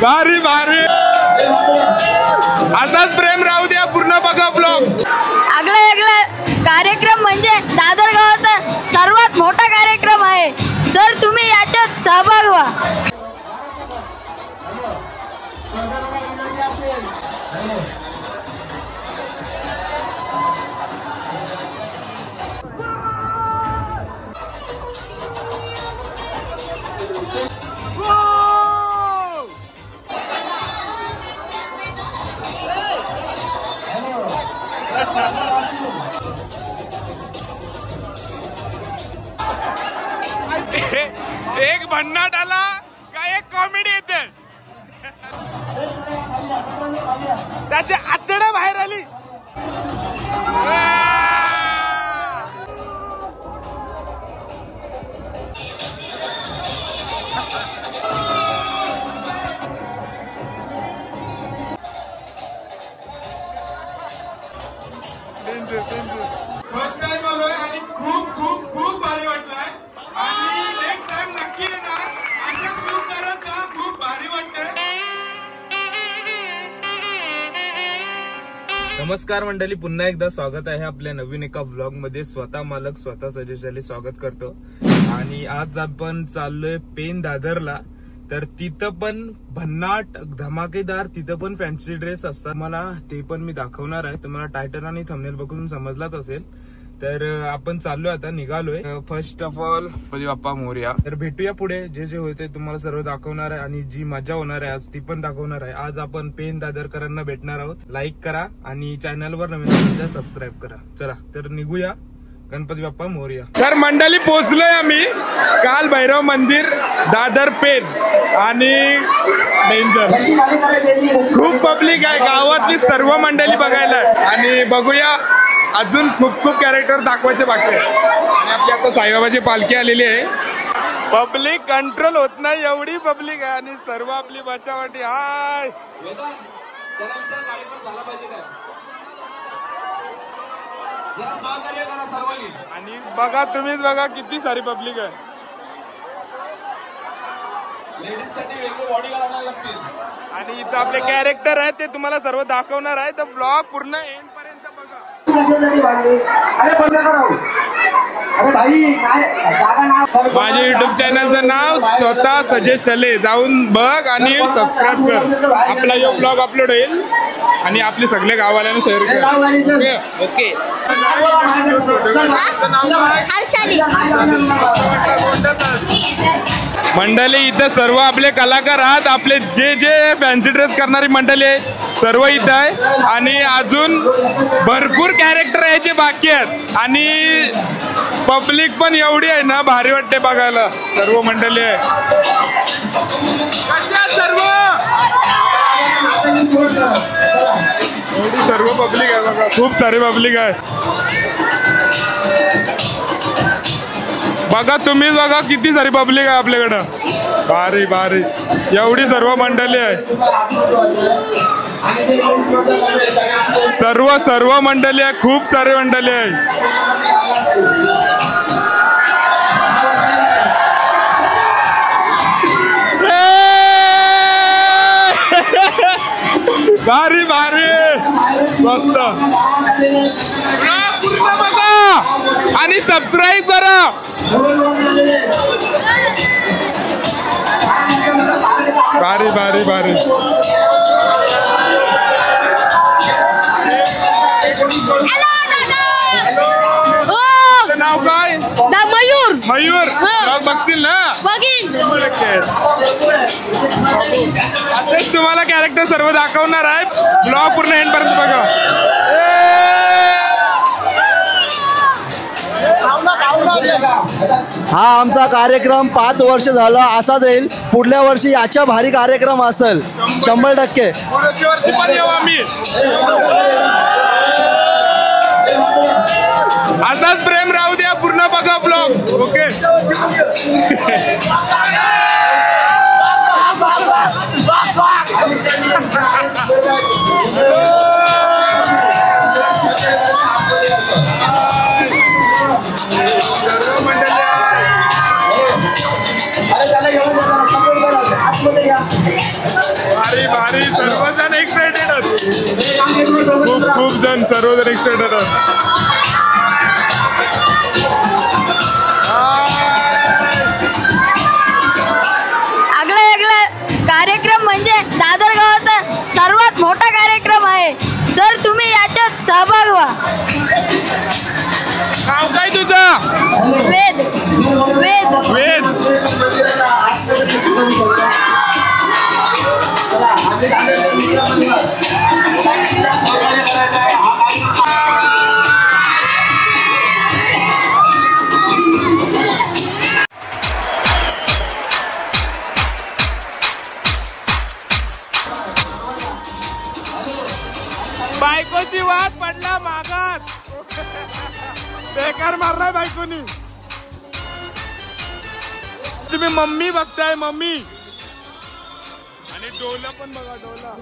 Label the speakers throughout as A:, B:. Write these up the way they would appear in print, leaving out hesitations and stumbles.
A: भारी भारी असाच प्रेम राहू द्या. पूर्ण बघा ब्लॉग.
B: अगला कार्यक्रम म्हणजे दादर गावाचा सर्वात मोठा कार्यक्रम आहे. तर तुम्ही याच्यात सहभाग व्हा.
A: एक भन्नाट आला का एक कॉमेडी येते. त्याचे आतडे बाहेर आली. फर्स्ट टाइम आलोय आणि खूप खूप खूप भारी वाटलंय. आणि नेक्स्ट टाइम नक्की येणार. असं खूप करत जा. खूप भारी वाटतंय. नमस्कार मंडळी, पुन्हा एकदा स्वागत आहे आपल्या नवीन एका व्लॉग मध्ये. स्वतः मालक स्वतः सजेशनली स्वागत करतो. आणि आज आपण चाललोय पेन दादरला. तर तिथं पण भन्नाट धमाकेदार, तिथं पण फॅन्सी ड्रेस असतात. मला ते पण मी दाखवणार आहे. तुम्हाला टायटल आणि थंबनेल बघून समजलाच असेल. तर आपण चाललोय, आता निघालोय. First of all Ganpati Bappa Morya. तर भेटूया पुढे. जे जे होते तुम्हाला सर्व दाखवणार आहे आणि जी मजा होणार आहे आज ती पण दाखवणार आहे. आज आपण पेन दादरकरांना भेटणार आहोत. लाईक करा आणि चॅनलवर नवीन असेल तर सबस्क्राईब करा. चला तर निघूया. गणपती बाप्पा मोरया. तर मंडळी पोहोचलोय आम्ही. काल भैरव मंदिर, दादर पेन आणि डेंजर. खूप पब्लिक आहे. गावातली सर्व मंडळी बघायला आहे. आणि बघूया, अजून खूप खूप कॅरेक्टर दाखवायचे बाकी आहे. आणि आपली आता साईबाबाची पालखी आलेली आहे. पब्लिक कंट्रोल होत नाही एवढी पब्लिक आहे. आणि सर्व आपली बचावाटी. हाय आणि बघा, तुम्हीच बघा किती सारी पब्लिक आहे. आणि इथं आपले कॅरेक्टर आहेत ते तुम्हाला सर्व दाखवणार आहे. तर ब्लॉग पूर्ण एंड पर्यंत बघा. माझ्या युट्यूब चॅनलचं नाव स्वतः सजेस्ट चले. जाऊन बघ आणि सबस्क्राईब कर. आपला यो ब्लॉग अपलोड होईल आणि आपले सगळे गाववाल्यांना शेअर कर. ओके. मंडळी इथं सर्व आपले कलाकार आहात. आपले जे जे फॅन्सी ड्रेस करणारी मंडळी आहे सर्व इथं आहे. आणि अजून भरपूर कॅरेक्टर यायचे बाकी आहेत. आणि पब्लिक पण एवढी आहे ना, भारी वाटते बघायला. सर्व मंडळी आहे. सर्व एवढी सर्व पब्लिक आहे बघा. खूप सारी पब्लिक आहे. बघा तुम्हीच बघा किती सारी पब्लिक आहे आपल्याकडं. भारी भारी एवढी सर्व मंडळी आहे. सर्व सर्व मंडळी आहे. खूप सारे मंडळी आहे. भारी भारी मस्त. बघा आणि सबस्क्राईब करा. भारी भारी भारी. नाव काय? मयूर. मयूर बघशील ना? बघीन. असेच तुम्हाला कॅरेक्टर सर्व दाखवणार आहे. ब्लॉग पूर्ण एंड पर्यंत बघा.
C: हा आमचा कार्यक्रम 5 वर्ष झाला असाच राहील. पुढल्या वर्षी याच्या भारी कार्यक्रम असेल 100%.
A: असाच प्रेम राहू द्या. पूर्ण बघा ब्लॉग. ओके. सर्वजण एक्साइटेड
B: कार्यक्रम म्हणजे दादर गावाचा सर्वात मोठा कार्यक्रम आहे, तर तुम्ही याच्यात सहभाग व्हा.
A: नाव काय तुझं?
B: वेद. वेद.
A: वेद. बायकोची वाट पडला मागात, बेकार मारलाय बायकोनी. तुम्ही मम्मी बघताय, मम्मी. आणि डोला पण बघा, डोला.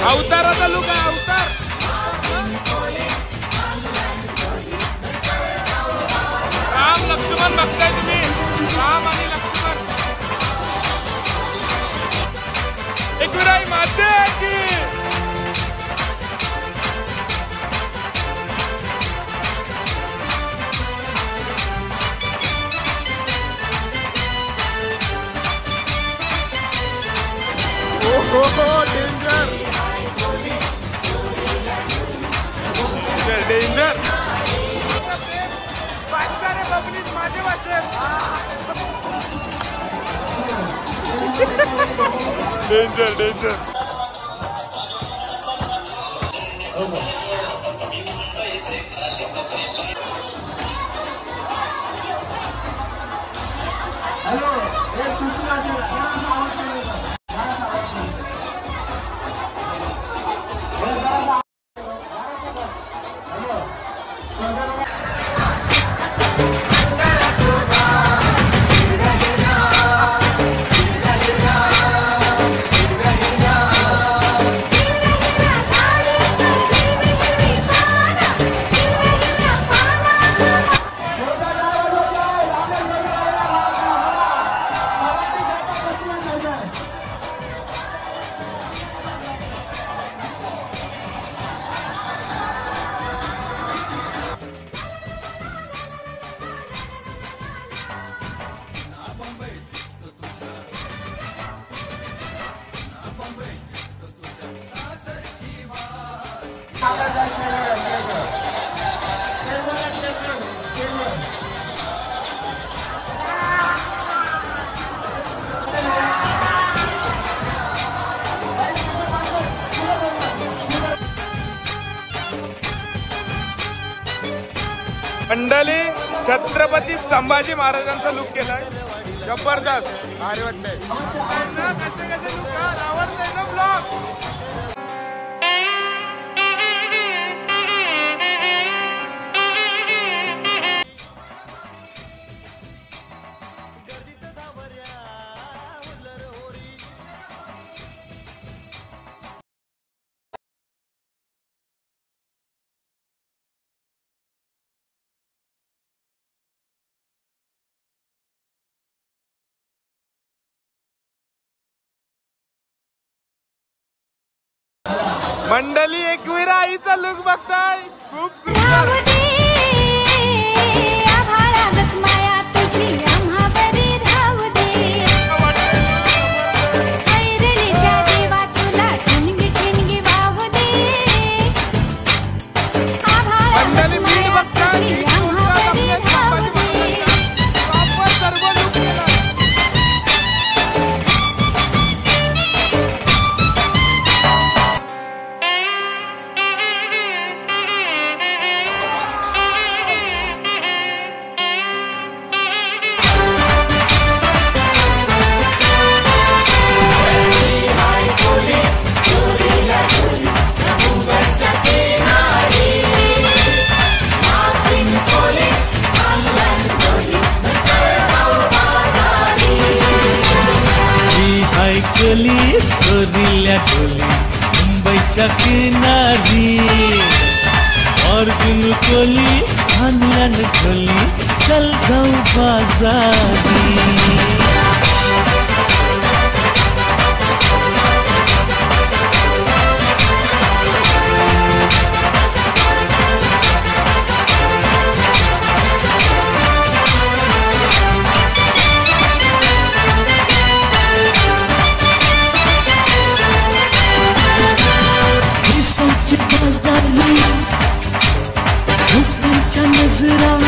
A: अवताराचा लुक आहे, अवतार. राम लक्ष्मण बघताय तुम्ही, राम आणि लक्ष्मण. एकविराई माते की. Danger danger. वाचणारे बबलीच माझे वाचेल. Danger danger. मंडळी छत्रपती संभाजी महाराजांचा लुक केलाय, जबरदस्त भारी वाटतंय. कसे कसे लुक आवडतंय ना ब्लॉग. मंडळी एकविरा आईचा लुक बघताय, खूप सुंदर.
D: डोली सोरील्या डोली मुंबईच्या किनारी अर्जुन कोली हनुमान कोली चल जाऊ बाजारी नजरा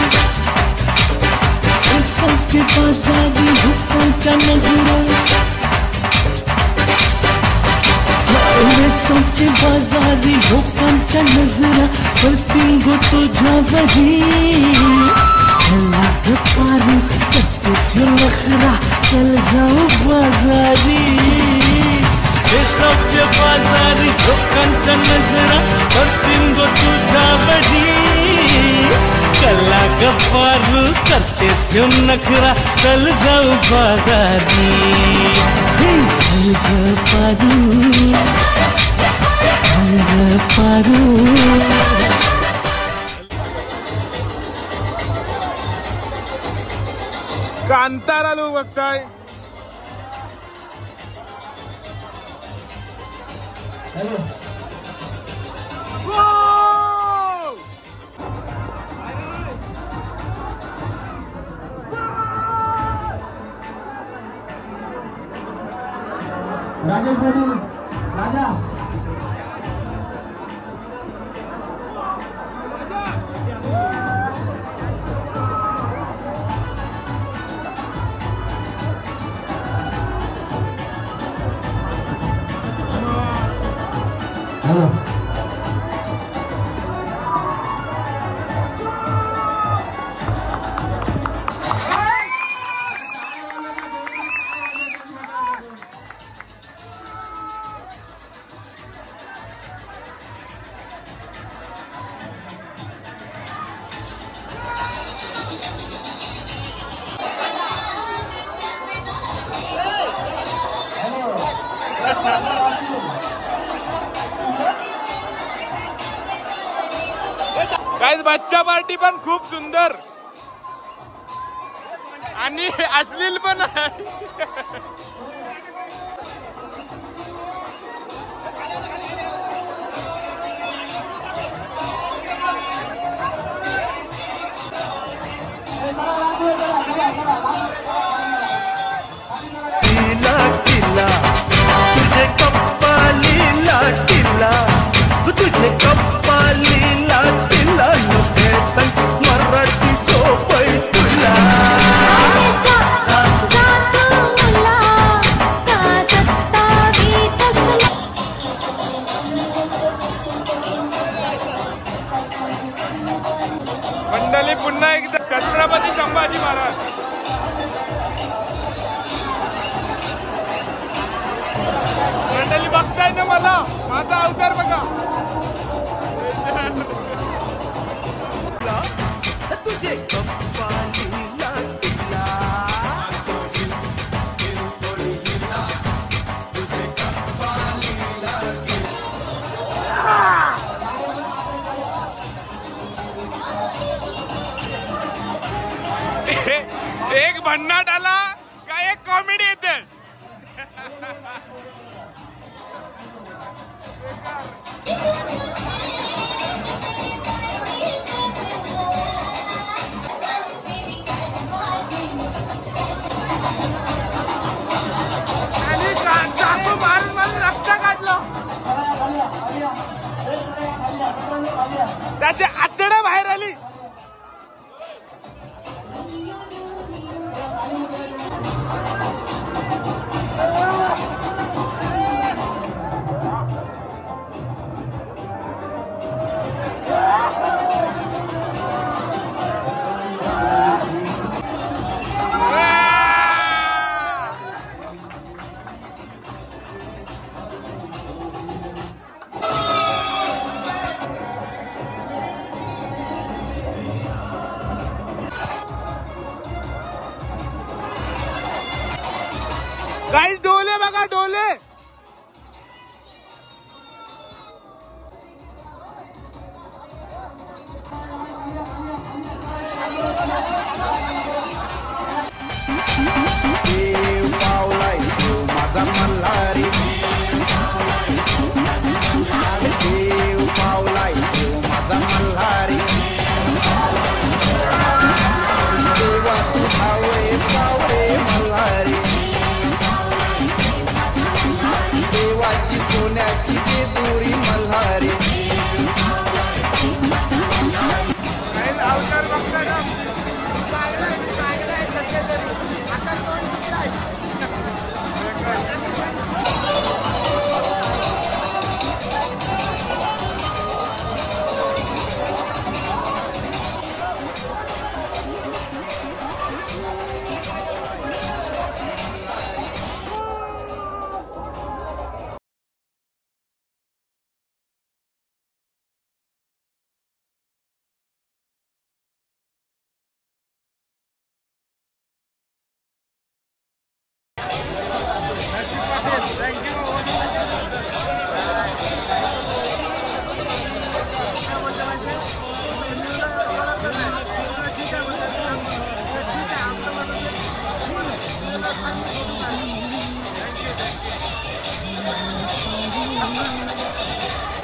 D: सबके बाजारी हुक्का नजरा सबके बाजारी हुक्का नजरा पलती गो तुझा बही लाग पारू कत्तीसो नखरा चल जाओ बाजारी सबके बाजारी हुक्का नजरा पलती गो तुझा बही कला गप्पारू करते स्यो नखरा चल जाऊ बाजारी चल पारू
A: कांतारा लोक बघताय
C: राजेश पाटील राजा
A: काय बच्चा पार्टी पण खूप सुंदर आणि अश्लील पण आहे.
D: तुझे कप्पाली लाटीला तुझे कप्पाली लाटीला मराठी सोपई तुला
A: मंडळी पुन्हा एकदा छत्रपती संभाजी महाराज मंडळी बघताय ना मला माझा अवतार बघा.
D: तुझे कप्पाली लाटीला
A: एक भन्नाट आला का एक कॉमेडी येते. चाकू मारून मारून रक्त काढलं त्याचे आतडे बाहेर आली.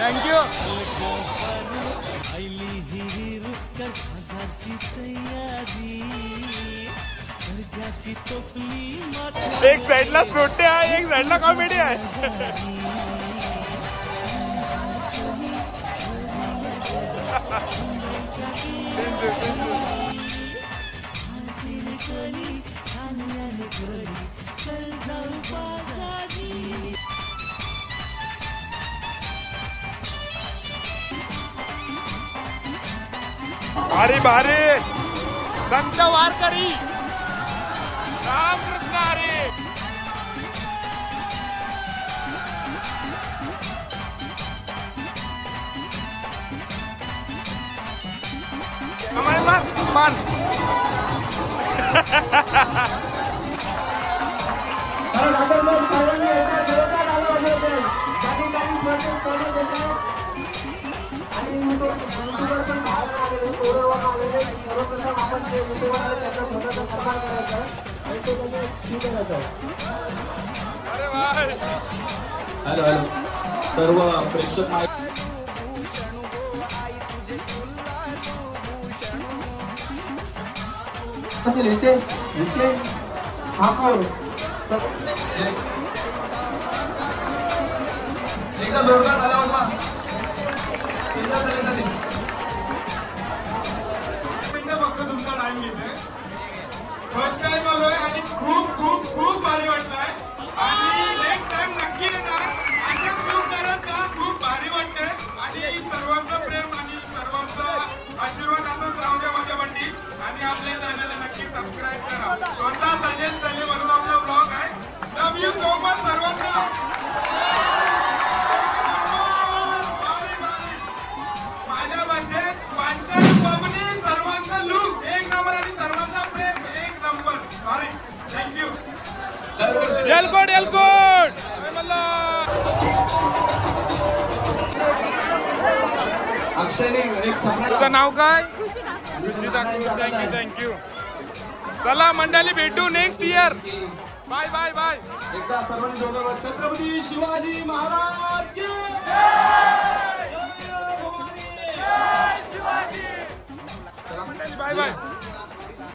A: थँक्यू.
D: आईली हिरी रुक्कर हजारची तयारी स्वर्गाची टोपली मात्र
A: एक साइडला सोटे आहे, एक साइडला कॉमेडी आहे. भारी भारी संत वारकरी रामकृष्ण हरी. मान
E: हॅलो हॅलो सर्व प्रेक्षक
C: रितेश ठाकूर
E: एकदा जोरदार झाला होता. फक्त तुमचा टाइम घेते. फर्स्ट टाइम आलोय आणि खूप खूप खूप भारी वाटलंय आणि नेक्स्ट टाइम नक्की येणार. असं खूप करत जा, खूप भारी वाटतंय आणि सर्वांचं प्रेम आणि सर्वांचा आशीर्वाद असंच राहू द्या माझ्या बंडी. आणि आपल्या चॅनलला नक्की सबस्क्राईब करा. स्वतः सजेस्ट झाले म्हणून आपला ब्लॉग आहे. लव यू सो मच सर्वांना. माझ्या भाषेत पबनी सर्वांचा लुक एक नंबर आणि सर्वांचा प्रेम एक नंबर. भारी. थँक्यू.
A: एलकोट एलकोट.
E: अक्षयने एक
A: तुझं नाव काय? खुशी ठाकूर. Thank you thank you. चला मंडळी भेटू next year. Bye bye bye.
E: एकदा सर्वांनी जोरदार छत्रपती शिवाजी महाराज की